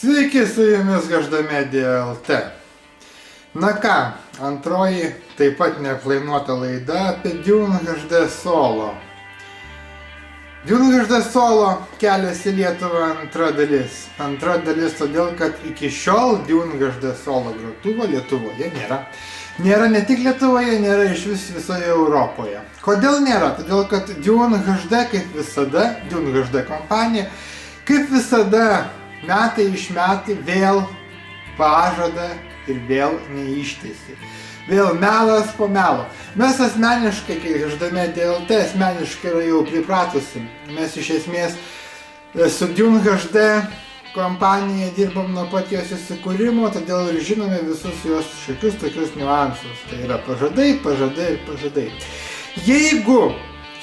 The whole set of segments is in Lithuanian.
Sveiki, su jumis HDmedia LT. Na ką, antroji taip pat neplanuota laida apie Dune HD Solo. Dune HD Solo kelias į Lietuvą antra dalis. Antra dalis todėl, kad iki šiol Dune HD Solo grotuvo Lietuvoje nėra. Nėra ne tik Lietuvoje, nėra iš visoje Europoje. Kodėl nėra? Todėl, kad Dune HD, kaip visada, Dune HD kompanija, kaip visada, metai iš metų vėl pažada ir vėl neištesi. Vėl melas po melo. Mes asmeniškai, kai HDmedia LT, asmeniškai yra jau pripratusi. Mes iš esmės su Dune HD kompanija dirbam nuo pat jos įsikūrimo, todėl ir žinome visus jos šiokius tokius niuansus. Tai yra pažadai, pažadai ir pažadai. Jeigu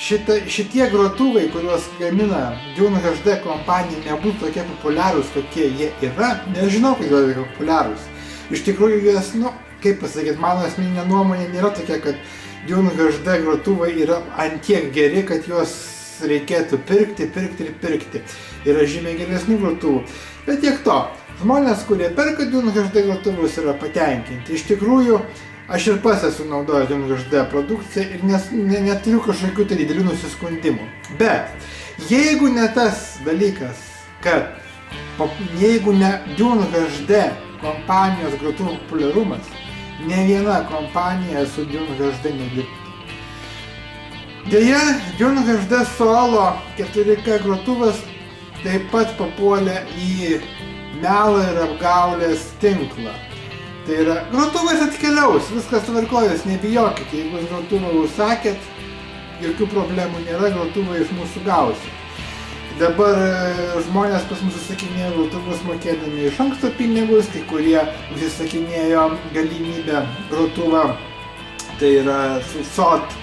šitie grotuvai, kuriuos gamina Dune HD kompanija, nebūtų tokie populiarūs, kokie jie yra, nežinau, kodėl jie populiarūs. Iš tikrųjų, jas, kaip pasakyti, mano asmeninė nuomonė nėra tokia, kad Dune HD grotuvai yra antiek geri, kad juos reikėtų pirkti. Yra žymiai geresnių grotuvų. Bet tiek to, žmonės, kurie perka Dune HD grotuvus, yra patenkinti. Iš tikrųjų, aš ir pats esu naudojęs Dune HD produkciją ir neturiu kažkokių tai didelių nusiskundimų. Bet jeigu ne tas dalykas, kad jeigu ne Dune HD kompanijos grotuvų populiarumas, ne viena kompanija su Dune HD nedirbtų. Deja, Dune HD Solo 4K grotuvas taip pat papuolė į melą ir apgaulės tinklą. Tai yra, grotuvais atkeliaus, viskas tvarkojus, nebijokit, jeigu jūs grotuvą užsakėt, jokių problemų nėra, grotuvą iš mūsų gausit. Dabar žmonės pas mus užsakinėjo grotuvus mokėdami iš anksto pinigus, kai kurie užsisakinėjo galimybę grotuvą, tai yra SOT,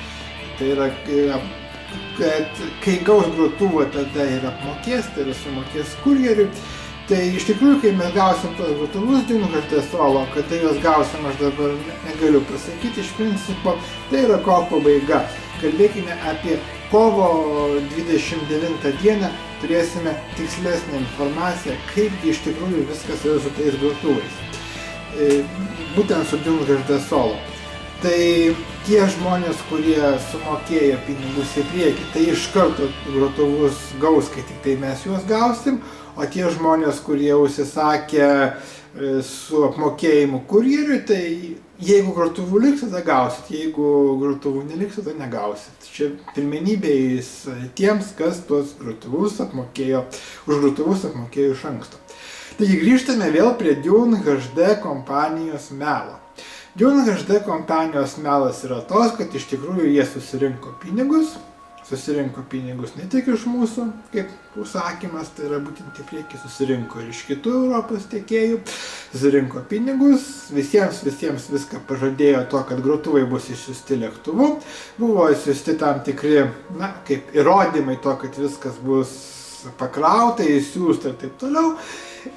tai yra, kad kai gaus grotuvą, tada ir apmokės, tai yra sumokės kurjeriui. Tai iš tikrųjų, kai mes gausim tos grotuvus Dune HD Solo, kada juos gausim, aš dabar negaliu pasakyti, iš principo, tai yra kovo pabaiga. Kalbėkime apie kovo 29 dieną, turėsime tikslesnę informaciją, kaip iš tikrųjų viskas yra su tais grotuvais. Būtent su Dune HD Solo. Tai tie žmonės, kurie sumokėjo pinigus į priekį, tai iš karto grotuvus gaus, kai tik tai mes juos gausim, o tie žmonės, kurie užsisakė su apmokėjimu kurjeriui, tai jeigu grotuvų liks, tada gausit, jeigu grotuvų neliks, tada negausit. Čia pirmenybės tiems, kas tuos grotuvus apmokėjo, už grotuvus apmokėjo iš anksto. Taigi grįžtame vėl prie Dune HD kompanijos melo. Dune HD kompanijos melas yra tos, kad iš tikrųjų jie susirinko pinigus ne tik iš mūsų, kaip užsakymas, tai yra būtent į priekį susirinko ir iš kitų Europos tiekėjų, susirinko pinigus, visiems viską pažadėjo to, kad grotuvai bus išsiųsti lėktuvu, buvo išsiųsti tam tikri, kaip įrodymai to, kad viskas bus pakrauta, įsiųsta ir taip toliau.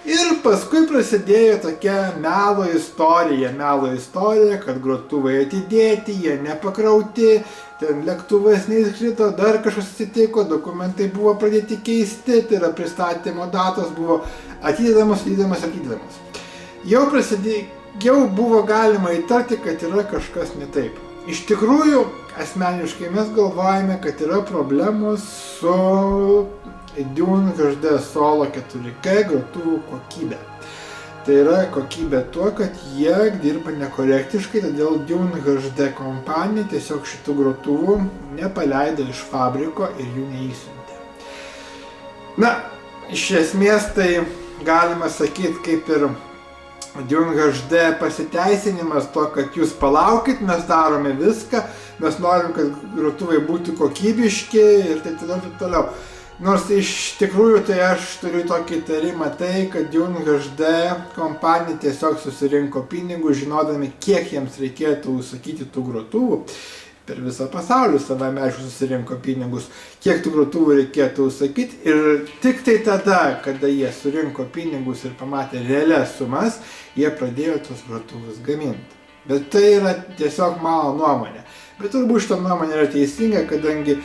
Ir paskui prasidėjo tokia melo istorija, kad grotuvai atidėti, jie nepakrauti, ten lėktuvas neįskrito, dar kažkas atsitiko, dokumentai buvo pradėti keisti, tai yra pristatymo datos buvo atidedamos. Jau buvo galima įtarti, kad yra kažkas ne taip. Iš tikrųjų, asmeniškai mes galvojame, kad yra problemos su Dune HD Solo 4K grotuvų kokybė. Tai yra kokybė tuo, kad jie dirba nekorektiškai, todėl Dune HD kompanija tiesiog šitų grotuvų nepaleido iš fabriko ir jų neįsiuntė. Iš esmės tai galima sakyti kaip ir Dune HD pasiteisinimas to, kad jūs palaukit, mes darome viską, mes norim, kad grotuvai būtų kokybiški ir taip toliau. Nors iš tikrųjų tai aš turiu tokį įtarimą kad Dune HD kompanija tiesiog susirinko pinigų, žinodami, kiek jiems reikėtų užsakyti tų grotuvų. Per visą pasaulį savame aišku susirinko pinigus, kiek tų grotuvų reikėtų užsakyti. Ir tik tai tada, kada jie surinko pinigus ir pamatė realias sumas, jie pradėjo tos grotuvus gaminti. Bet tai yra tiesiog mano nuomonė. Bet turbūt šitą nuomonę yra teisinga, kadangi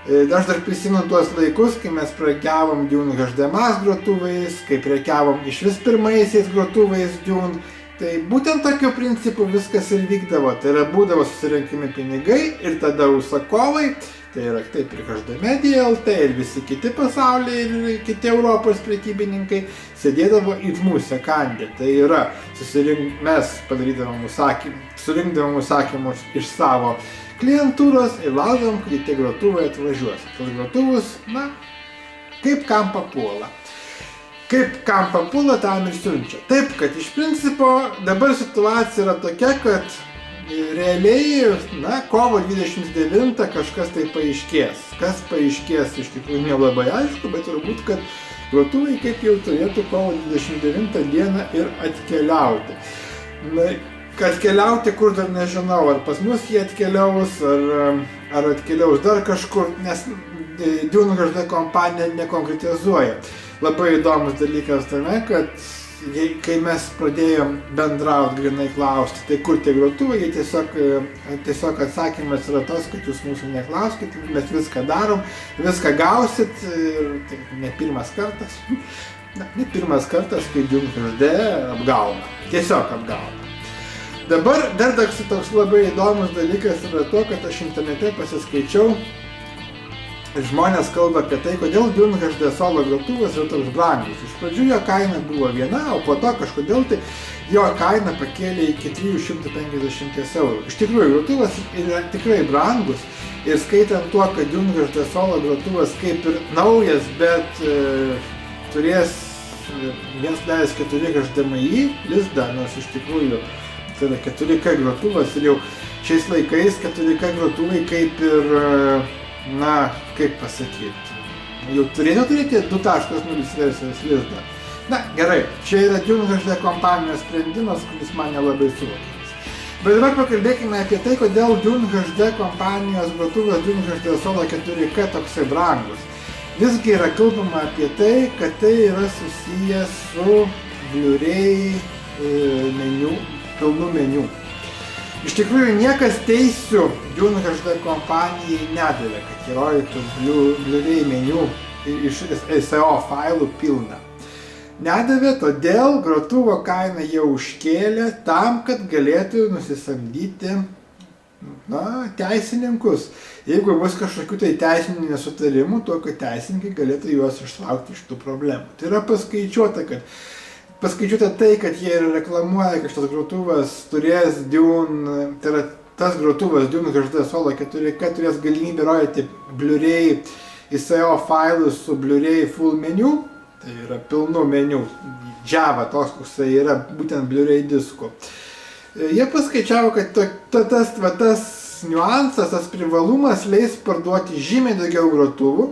Aš dar prisimenu tuos laikus, kai mes prekiavom Dune HD Max grotuvais, kai prekiavom iš vis pirmaisiais grotuvais Dune. Tai būtent tokiu principu viskas ir vykdavo. Tai yra būdavo susirinkimi pinigai ir tada užsakovai, tai yra taip ir HD Media LT ir visi kiti pasauliai ir kiti Europos prekybininkai sėdėdavo į musę kandę. Tai yra mes surinkdavom užsakymus iš savo klientūros ir laukdavom, kai tie grotuvai atvažiuos. Tas grotuvus, kaip kam papuola. Kaip kam papuola, tam ir siunčia. Taip, kad iš principo dabar situacija yra tokia, kad realiai, kovo 29 kažkas tai paaiškės. Kas paaiškės iš tikrųjų nelabai aišku, bet turbūt, kad grotuvai kaip jau turėtų kovo 29 dieną ir atkeliauti. Atkeliauti kur dar nežinau, ar pas mus jie atkeliaus, ar atkeliaus dar kažkur, nes Dune HD kompanija nekonkretizuoja. Labai įdomus dalykas tame, kad kai mes pradėjom bendrauti, grinai klausti, tai kur tie grotuvai, jie tiesiog atsakymas yra tas, kad jūs mūsų neklauskit, mes viską darom, viską gausit, ir tai ne pirmas kartas, kai Dune HD apgauna, tiesiog apgauna. Dabar dar toks labai įdomus dalykas yra to, kad aš internete pasiskaičiau, žmonės kalba apie tai, kodėl Dune HD Solo grotuvas yra toks brangus. Iš pradžių jo kaina buvo viena, o po to kažkodėl tai jo kaina pakėlė iki 350 eurų. Iš tikrųjų, grotuvas yra tikrai brangus ir skaitant tuo, kad Dune HD Solo grotuvas kaip ir naujas, bet turės 1.4 HDMI lizdą, nors iš tikrųjų tai yra 4K grotuvas ir jau šiais laikais 4K grotuvai kaip ir kaip pasakyti, jau turėtų turėti 2.0 versijos lizdą. Gerai, čia yra Dune HD kompanijos sprendimas, kuris man nelabai suvokiamas. Bet dabar pakalbėkime apie tai, kodėl Dune HD kompanijos grotuvas Dune HD Solo 4K toksai brangus. Visgi yra kalbama apie tai, kad tai yra susijęs su Blu-ray pilnu meniu. Iš tikrųjų, niekas teisių Dune HD kompanijai nedavė, kad įrodytų Blu-ray meniu iš SEO failų pilną. Nedavė, todėl grotuvo kainą jie užkėlė tam, kad galėtų nusisamdyti teisininkus. Jeigu bus kažkokių tai teisinių nesutarimų, to, kad teisininkai galėtų juos ištraukti iš tų problemų. Tai yra paskaičiuota tai, kad jie reklamuoja, kad šitas grotuvas turės Dune, tai yra tas grotuvas Dune HD Solo 4K turės galimybę rodyti Blu-ray SEO failus su Blu-ray full meniu, tai yra pilnu meniu, Java toks, koks tai yra būtent Blu-ray disku. Jie paskaičiavo, kad tas niuansas, tas privalumas leis parduoti žymiai daugiau grotuvų.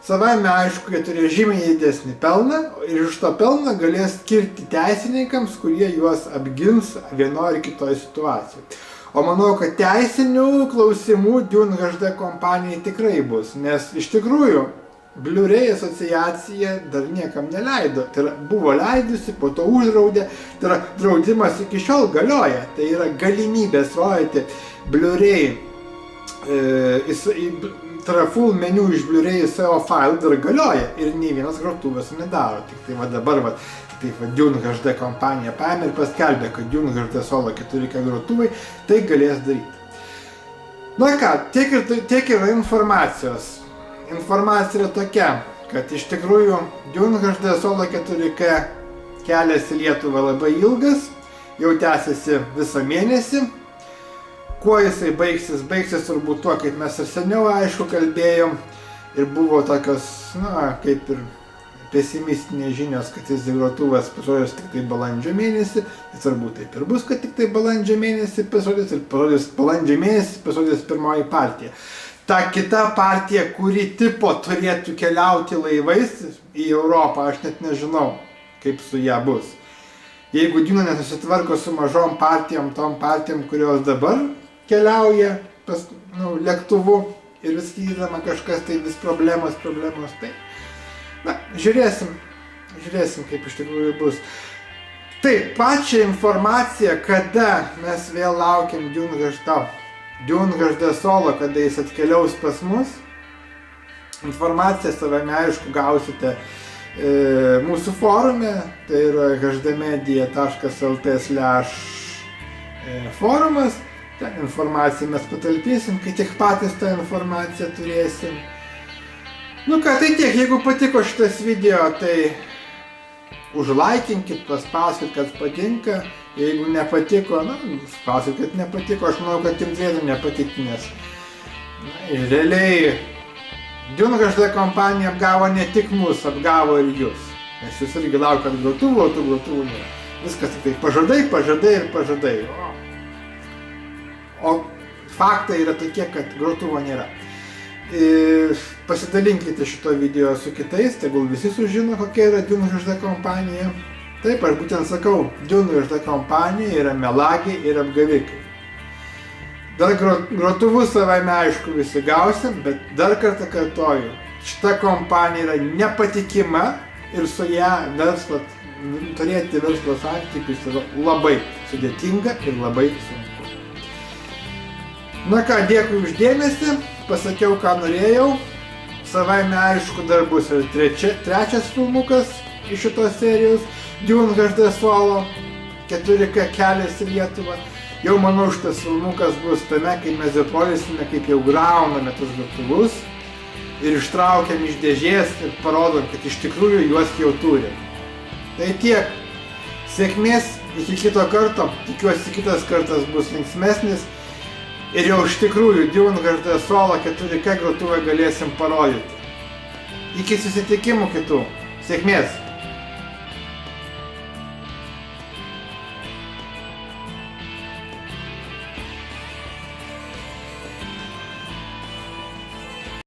Savaime aišku, jie turės žymiai didesnį pelną ir iš to pelną galės skirti teisininkams, kurie juos apgins vienoje ar kitoje situacijoje. O manau, kad teisinių klausimų Dune HD kompanijai tikrai bus, nes iš tikrųjų Blu-ray asociacija dar niekam neleido. Tai yra, buvo leidusi, po to uždraudė, tai yra draudimas iki šiol galioja, tai yra galimybės rodyti Blu-ray tai yra full meniu iš Blu-ray SEO failų dar galioja ir nei vienas grotuvas nedaro. Tik tai dabar Dune HD kompanija paėmė ir paskelbė, kad Dune HD Solo 4K grotuvai tai galės daryti. Tiek yra informacijos. Informacija yra tokia, kad iš tikrųjų Dune HD Solo 4K kelias į Lietuvą labai ilgas, jau tęsiasi visą mėnesį. Kuo jisai baigsis turbūt tuo, kaip mes ir seniau aišku kalbėjom ir buvo tokios, kaip ir pesimistinės žinios, kad jis grotuvas pasirodys tik tai balandžio mėnesį, tai turbūt taip ir bus, kad tik tai balandžio mėnesį pasirodys ir balandžio mėnesį pasirodys pirmoji partija. Ta kita partija, kuri tipo turėtų keliauti laivais į Europą, aš net nežinau, kaip su ją bus. Jeigu Dune nesusitvarko su mažom partijom, tom partijom, kurios dabar keliauja pas lėktuvu ir vis įdama kažkas, tai vis problemos, tai žiūrėsim, kaip iš tikrųjų bus. Taip, pačią informaciją, kada mes vėl laukiam Dune HD Solo, kada jis atkeliaus pas mus, Informaciją savame aišku gausite mūsų forume, tai yra hrdmedia.lt/forumas. Ten informaciją mes patalpysim, kai tik patys tą informaciją turėsim. Nu ką, tai tiek, jeigu patiko šitas video, tai užlaikinkit, paspauskit, kad patinka. Jeigu nepatiko, spauskit, kad nepatiko, aš manau, kad jums turėtų nepatikti, nes realiai DuneHD kompanija apgavo ne tik mus, apgavo ir jūs. Nes jūs irgi laukat grotuvų, o tų grotuvų nėra. Viskas tik tai pažadai, pažadai ir pažadai. O faktai yra tokie, kad grotuvo nėra. Pasidalinkite šito video su kitais, tegul visi sužino, kokia yra DuneHD kompanija. Taip, aš būtent sakau, DuneHD kompanija yra melagiai ir apgavikai. Dar grotuvus savaime aišku visi gausim, bet dar kartą kartoju, šita kompanija yra nepatikima ir su ją turėti verslo santykius yra labai sudėtinga ir labai sunku. Na ką, dėkui už dėmesį, pasakiau ką norėjau, savaime aišku dar bus ir trečias filmukas iš šitos serijos, DuneHD Solo, 4K kelias į Lietuvą. Jau manau šitas filmukas bus tame, kai mes jau parodysime, kaip jau grauname tus grotuvus ir ištraukiam iš dėžės ir parodom, kad iš tikrųjų juos jau turim. Tai tiek, sėkmės, iki kito karto, tikiuosi kitas kartas bus linksmesnis ir jau iš tikrųjų DuneHD Solo 4K grotuvą galėsim parodyti. Iki susitikimų kitų, sėkmės!